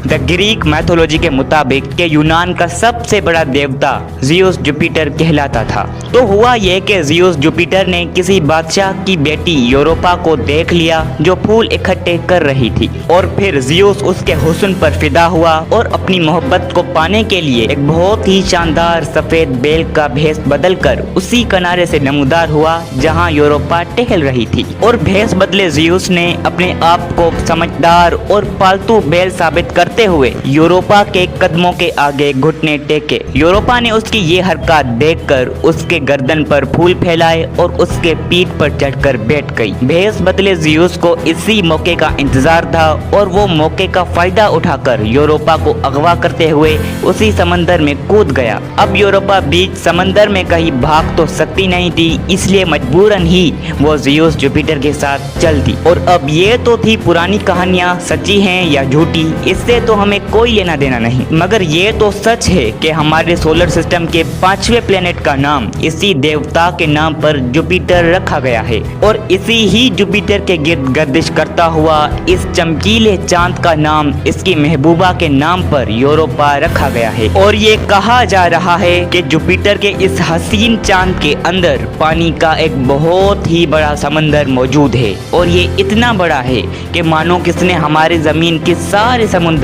The Greek mythology के मुताबिक के यूनान का सबसे बड़ा देवता ज़ियस जुपिटर कहलाता था। तो हुआ यह कि ज़ियस जुपिटर ने किसी बादशाह की बेटी यूरोपा को देख लिया जो फूल इकट्ठे कर रही थी, और फिर ज़ियस उसके हुस्न पर फिदा हुआ और अपनी मोहब्बत को पाने के लिए एक बहुत ही शानदार सफेद बेल का भेष बदलकर उसी किनारे से नमूदार हुआ जहां यूरोपा टहल रही थी। और भेष बदले ज़ियस ने अपने आप को समझदार और पालतू बेल साबित करते हुए यूरोपा के कदमों के आगे घुटने टेके। यूरोपा ने उसकी ये हरकत देखकर उसके गर्दन पर फूल फैलाए और उसके पीठ पर चढ़कर बैठ गई। भेष बदले ज़ियस को इसी मौके का इंतजार था और वो मौके का फायदा उठाकर यूरोपा को अगवा करते हुए उसी समंदर में कूद गया। अब यूरोपा बीच समंदर में कहीं भाग तो सकती नहीं थी, इसलिए मजबूरन ही वो ज़ियस जुपिटर के साथ चल दी। और अब ये तो थी पुरानी कहानियाँ, सच्ची हैं या झूठी इससे तो हमें कोई लेना देना नहीं, मगर ये तो सच है कि हमारे सोलर सिस्टम के 5वें प्लेनेट का नाम इसी देवता के नाम पर जुपिटर रखा गया है, और इसी ही जुपिटर के गिर्द गर्दिश करता हुआ इस चमकीले चांद का नाम इसकी महबूबा के नाम पर यूरोपा रखा गया है। और ये कहा जा रहा है कि जुपिटर के इस हसीन चांद के अंदर पानी का एक बहुत ही बड़ा समंदर मौजूद है, और ये इतना बड़ा है कि मानो किसने हमारे जमीन के सारे समुंदर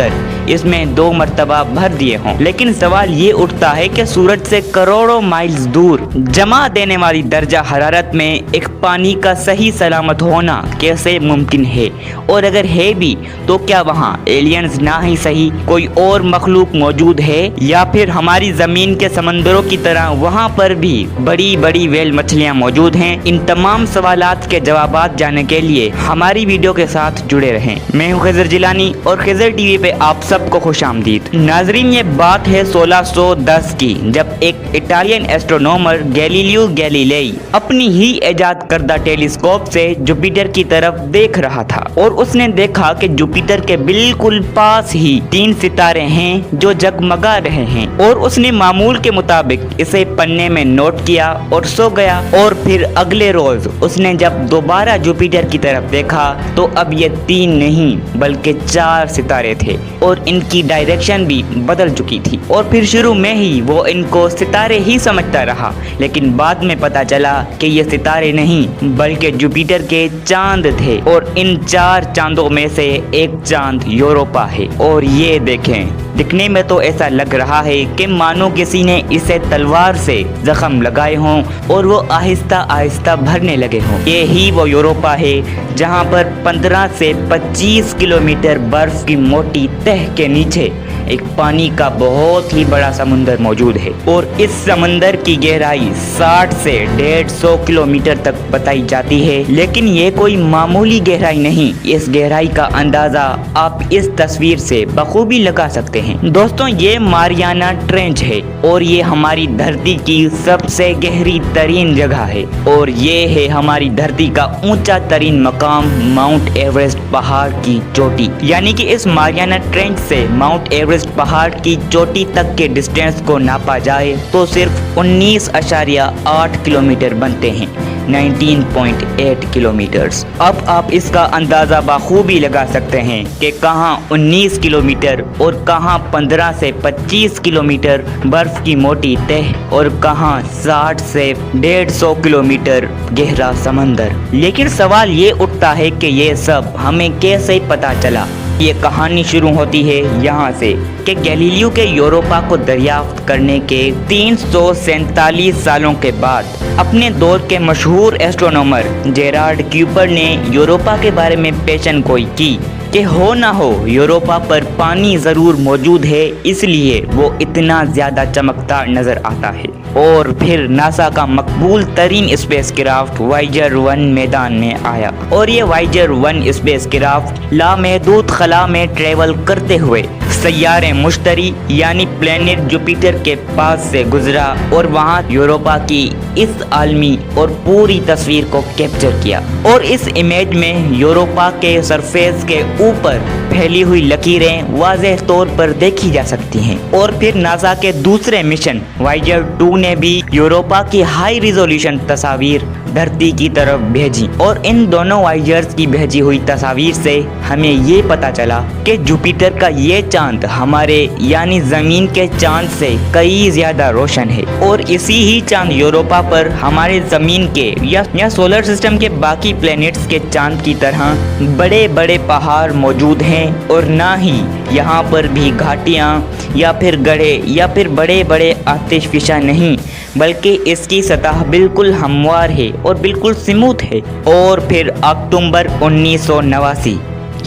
इसमें 2 मर्तबा भर दिए हों। लेकिन सवाल ये उठता है कि सूरज से करोड़ों माइल्स दूर जमा देने वाली दर्जा हरारत में एक पानी का सही सलामत होना कैसे मुमकिन है, और अगर है भी तो क्या वहाँ एलियंस ना ही सही कोई और मखलूक मौजूद है, या फिर हमारी जमीन के समंदरों की तरह वहाँ पर भी बड़ी बड़ी व्हेल मछलियाँ मौजूद हैं। इन तमाम सवालात के जवाबात जानने के लिए हमारी वीडियो के साथ जुड़े रहें। मैं हूँ खिज़र जिलानी और खिज़र टीवी पे आप सबको खुशामदीद। नाजरीन, ये बात है 1610 की, जब एक इटालियन एस्ट्रोनॉमर गैलीलियो गैलीलेई अपनी ही इजाद करदा टेलीस्कोप से जुपिटर की तरफ देख रहा था, और उसने देखा कि जुपिटर के बिल्कुल पास ही 3 सितारे हैं जो जगमगा रहे हैं, और उसने मामूल के मुताबिक इसे पन्ने में नोट किया और सो गया। और फिर अगले रोज उसने जब दोबारा जुपिटर की तरफ देखा तो अब ये 3 नहीं बल्कि 4 सितारे थे, और इनकी डायरेक्शन भी बदल चुकी थी। और फिर शुरू में ही वो इनको सितारे ही समझता रहा, लेकिन बाद में पता चला कि ये सितारे नहीं बल्कि जुपिटर के चांद थे, और इन 4 चांदों में से एक चांद यूरोपा है। और ये देखें, दिखने में तो ऐसा लग रहा है कि मानो किसी ने इसे तलवार से जख्म लगाए हों और वो आहिस्ता आहिस्ता भरने लगे हों। ये ही वो यूरोपा है जहाँ पर 15 से 25 किलोमीटर बर्फ की मोटी तह के नीचे एक पानी का बहुत ही बड़ा समुंदर मौजूद है, और इस समंदर की गहराई 60 से 150 किलोमीटर तक बताई जाती है। लेकिन ये कोई मामूली गहराई नहीं, इस गहराई का अंदाजा आप इस तस्वीर से बखूबी लगा सकते हैं। दोस्तों, ये मारियाना ट्रेंच है, और ये हमारी धरती की सबसे गहरी तरीन जगह है, और ये है हमारी धरती का ऊंचा तरीन मकाम माउंट एवरेस्ट पहाड़ की चोटी। यानी कि इस मारियाना ट्रेंच से माउंट एवरेस्ट पहाड़ की चोटी तक के डिस्टेंस को नापा जाए तो सिर्फ 19.8 किलोमीटर बनते हैं, 19.8 किलोमीटर्स। अब आप इसका अंदाज़ा बखूबी लगा सकते हैं कि कहाँ 19 किलोमीटर और कहाँ 15 से 25 किलोमीटर बर्फ की मोटी तह, और कहाँ 60 से 150 किलोमीटर गहरा समंदर। लेकिन सवाल ये उठता है कि ये सब हमें कैसे पता चला। ये कहानी शुरू होती है यहाँ से कि गैलीलियो के यूरोपा को दरियाफ्त करने के 347 सालों के बाद अपने दौर के मशहूर एस्ट्रोनॉमर जेरार्ड क्यूपर ने यूरोपा के बारे में पेशन गोई की कि हो ना हो यूरोपा पर पानी ज़रूर मौजूद है, इसलिए वो इतना ज़्यादा चमकता नज़र आता है। और फिर नासा का मकबूल तरीन स्पेस क्राफ्ट वाइजर 1 मैदान में आया, और ये वाइजर 1 स्पेस क्राफ्ट लामहदूद खला में ट्रेवल करते हुए सैयारे मुश्तरी यानी प्लेनेट जुपिटर के पास से गुजरा, और वहाँ यूरोपा की इस आलमी और पूरी तस्वीर को कैप्चर किया। और इस इमेज में यूरोपा के सरफेस के ऊपर फैली हुई लकीरें वाज़ेह तौर पर देखी जा सकती हैं। और फिर नासा के दूसरे मिशन वाइजर 2 ने भी यूरोपा की हाई रिजोल्यूशन तस्वीर धरती की तरफ भेजी और इन दोनों वॉयेजर्स की भेजी हुई तस्वीर से हमें ये पता चला कि जुपिटर का ये चांद हमारे यानी जमीन के चांद से कई ज्यादा रोशन है और इसी ही चांद यूरोपा पर हमारे जमीन के या सोलर सिस्टम के बाकी प्लैनेट्स के चांद की तरह बड़े बड़े पहाड़ मौजूद हैं और ना ही यहाँ पर भी घाटियाँ या फिर गड्ढे या फिर बड़े बड़े आतिशफिशा नहीं, बल्कि इसकी सतह बिल्कुल हमवार है और बिल्कुल स्मूथ है। और फिर अक्टूबर 1989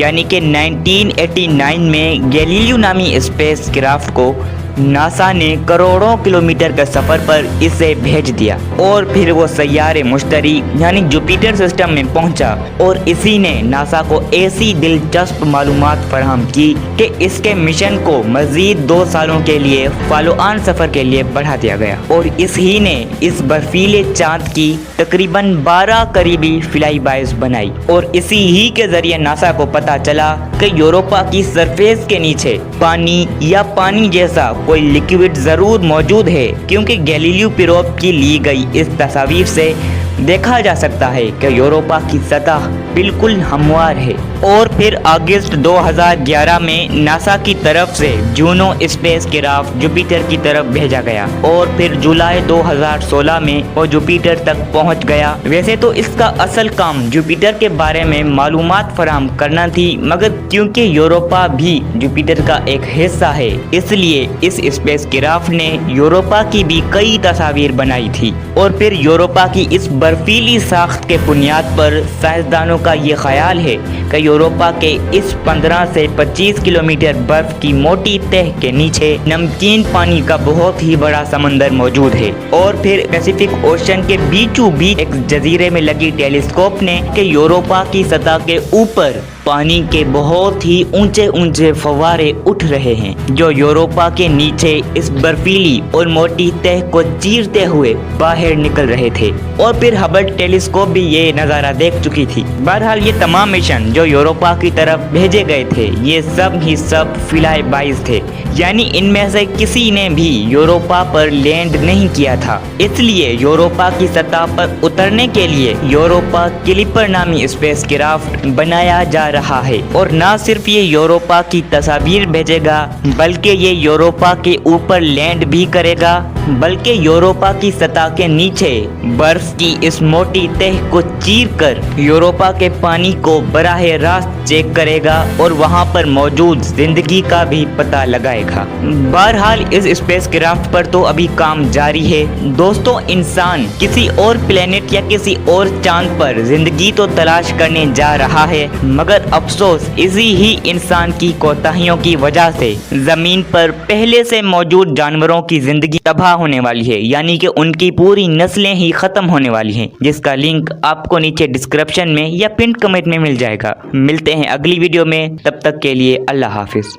यानी कि 1989 में गैलीलियो नामी स्पेस क्राफ्ट को नासा ने करोड़ों किलोमीटर के सफर पर इसे भेज दिया और फिर वो सैयारे मुश्तरी यानी जुपिटर सिस्टम में पहुंचा और इसी ने नासा को ऐसी दिलचस्प मालूमात फराहम की कि इसके मिशन को मजीद 2 सालों के लिए फॉलो ऑन सफर के लिए बढ़ा दिया गया और इसी ने इस बर्फीले चांद की तकरीबन 12 करीबी फ्लाईबाइज बनाई और इसी ही के जरिए नासा को पता चला कि यूरोपा की सरफेस के नीचे पानी या पानी जैसा कोई लिक्विड जरूर मौजूद है, क्योंकि गैलीलियो प्रोब की ली गई इस तस्वीर से देखा जा सकता है कि यूरोपा की सतह बिल्कुल हमवार है। और फिर अगस्त 2011 में नासा की तरफ से जूनो स्पेस क्राफ्ट जुपिटर की तरफ भेजा गया और फिर जुलाई 2016 में वो जुपिटर तक पहुंच गया। वैसे तो इसका असल काम जुपिटर के बारे में मालूमात फराहम करना थी, मगर क्योंकि यूरोपा भी जुपिटर का एक हिस्सा है, इसलिए इस स्पेस क्राफ्ट ने यूरोपा की भी कई तस्वीर बनाई थी। और फिर यूरोपा की इस बर्फीली साख्त के बुनियाद पर साइंसदानों का ये ख्याल है कि यूरोपा के इस 15 से 25 किलोमीटर बर्फ की मोटी तह के नीचे नमकीन पानी का बहुत ही बड़ा समंदर मौजूद है। और फिर पैसिफिक ओशन के बीचों बीच एक जजीरे में लगी टेलीस्कोप ने कि यूरोपा की सतह के ऊपर पानी के बहुत ही ऊंचे ऊंचे फव्वारे उठ रहे हैं जो यूरोपा के नीचे इस बर्फीली और मोटी तह को चीरते हुए बाहर निकल रहे थे। और फिर हबल टेलीस्कोप भी ये नज़ारा देख चुकी थी। बहरहाल ये तमाम मिशन जो यूरोपा की तरफ भेजे गए थे ये सब ही सब फ्लाईबाइज थे, यानी इनमें से किसी ने भी यूरोपा पर लैंड नहीं किया था। इसलिए यूरोपा की सतह पर उतरने के लिए यूरोपा क्लिपर नामी स्पेस क्राफ्ट बनाया जा रहा है। और न सिर्फ ये यूरोपा की तस्वीर भेजेगा बल्कि ये यूरोपा के ऊपर लैंड भी करेगा, बल्कि यूरोपा की सतह के नीचे बर्फ की इस मोटी तह को चीरकर यूरोपा के पानी को बराह रास्त चेक करेगा और वहां पर मौजूद जिंदगी का भी पता लगाएगा। बहरहाल इस स्पेस क्राफ्ट पर तो अभी काम जारी है दोस्तों। इंसान किसी और प्लेनेट या किसी और चांद पर जिंदगी तो तलाश करने जा रहा है, मगर अफसोस इसी ही इंसान की कोताहियों की वजह से जमीन पर पहले से मौजूद जानवरों की जिंदगी तबाह होने वाली है, यानी कि उनकी पूरी नस्लें ही खत्म होने वाली हैं, जिसका लिंक आपको नीचे डिस्क्रिप्शन में या पिन कमेंट में मिल जाएगा। मिलते हैं अगली वीडियो में, तब तक के लिए अल्लाह हाफिज।